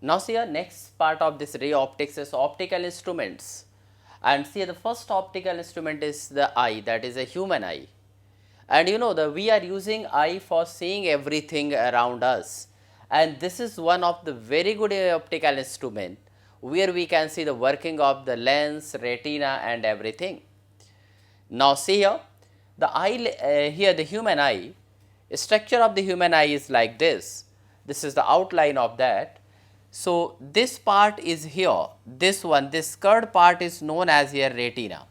Now see, next part of this ray optics is optical instruments, and see, the first optical instrument is the eye, that is a human eye. And you know, we are using eye for seeing everything around us, and this is one of the very good optical instrument where we can see the working of the lens, retina and everything. Now see here, the eye, here the human eye, structure of the human eye is like this. This is the outline of that. So this part is here, this one, this curved part is known as here retina.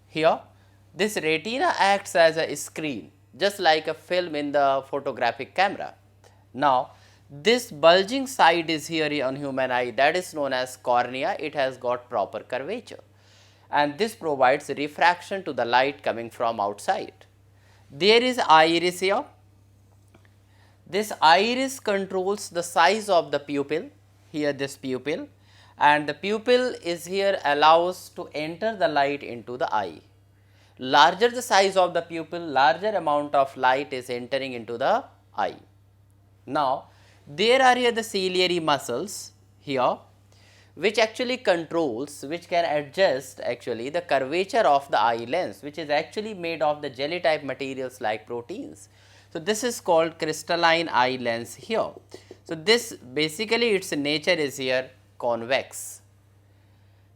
Here, this retina acts as a screen, just like a film in the photographic camera. Now, this bulging side is here on human eye, that is known as cornea. It has got proper curvature, and this provides refraction to the light coming from outside. There is iris here. This iris controls the size of the pupil, here this pupil, and the pupil is here allows to enter the light into the eye. Larger the size of the pupil, larger amount of light is entering into the eye. Now, there are here the ciliary muscles here, which actually controls, which can adjust actually the curvature of the eye lens, which is actually made of the jelly type materials like proteins. So this is called crystalline eye lens here. So this basically its nature is here convex.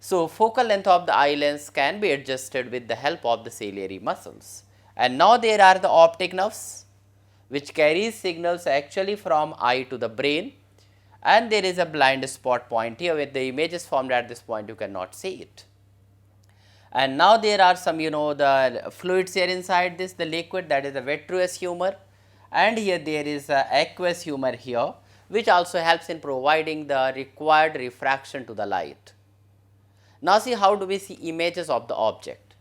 So focal length of the eye lens can be adjusted with the help of the ciliary muscles. And now there are the optic nerves, which carries signals actually from eye to the brain, and there is a blind spot point here where the image is formed at this point, you cannot see it. And now there are some, you know, the fluids here inside this, the liquid, that is the vitreous humor, and here there is a aqueous humor here, which also helps in providing the required refraction to the light. Now see, how do we see images of the object?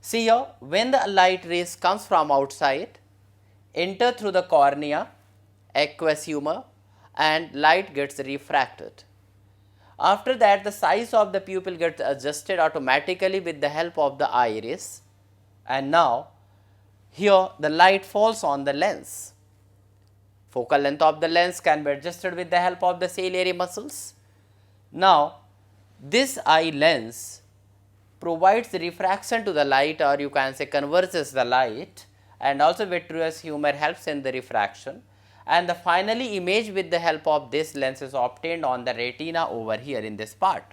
See here, when the light rays comes from outside, enter through the cornea, aqueous humor, and light gets refracted. After that, the size of the pupil gets adjusted automatically with the help of the iris, and now here the light falls on the lens. Focal length of the lens can be adjusted with the help of the ciliary muscles. Now, this eye lens provides refraction to the light, or you can say converges the light, and also vitreous humor helps in the refraction, and the finally image with the help of this lens is obtained on the retina over here in this part.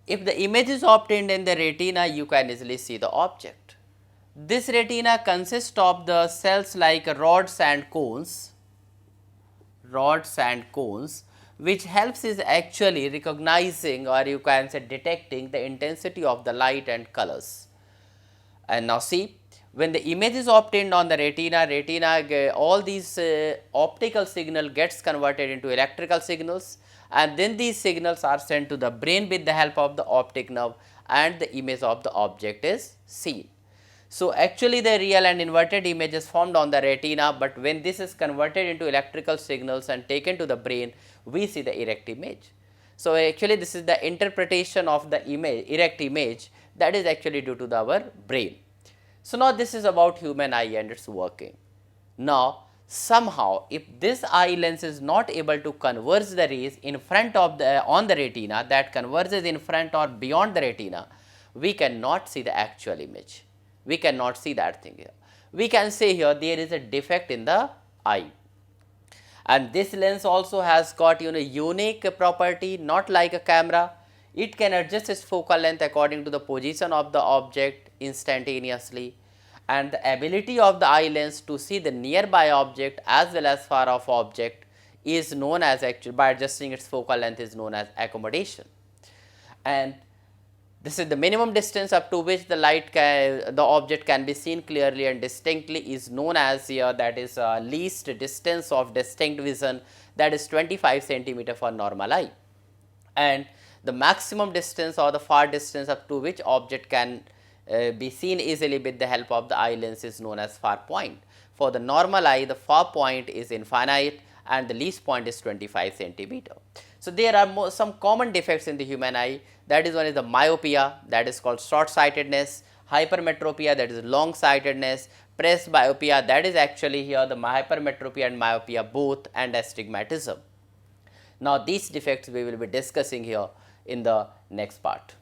If the image is obtained in the retina, you can easily see the object. This retina consists of the cells like rods and cones, which helps is actually recognizing, or you can say detecting, the intensity of the light and colors. And now see, when the image is obtained on the retina, all these optical signal gets converted into electrical signals, and then these signals are sent to the brain with the help of the optic nerve, and the image of the object is seen. So actually the real and inverted image is formed on the retina, but when this is converted into electrical signals and taken to the brain, we see the erect image. So actually this is the interpretation of the image, erect image, that is actually due to our brain. So now this is about human eye and its working. Now somehow if this eye lens is not able to converge the rays in front of the on the retina, that converges in front or beyond the retina, we cannot see the actual image. We cannot see that thing here. We can say here there is a defect in the eye. And this lens also has got, you know, unique property, not like a camera. It can adjust its focal length according to the position of the object instantaneously, and the ability of the eye lens to see the nearby object as well as far off object is known as, actually by adjusting its focal length, is known as accommodation. And this is the minimum distance up to which the the object can be seen clearly and distinctly, is known as here, that is least distance of distinct vision, that is 25 centimeter for normal eye. And the maximum distance or the far distance up to which object can be seen easily with the help of the eye lens is known as far point. For the normal eye, the far point is infinite and the least point is 25 centimeter. So there are some common defects in the human eye, that is, one is the myopia, that is called short sightedness, hypermetropia, that is long sightedness, presbyopia, that is actually here the hypermetropia and myopia both, and astigmatism. Now these defects we will be discussing here in the next part.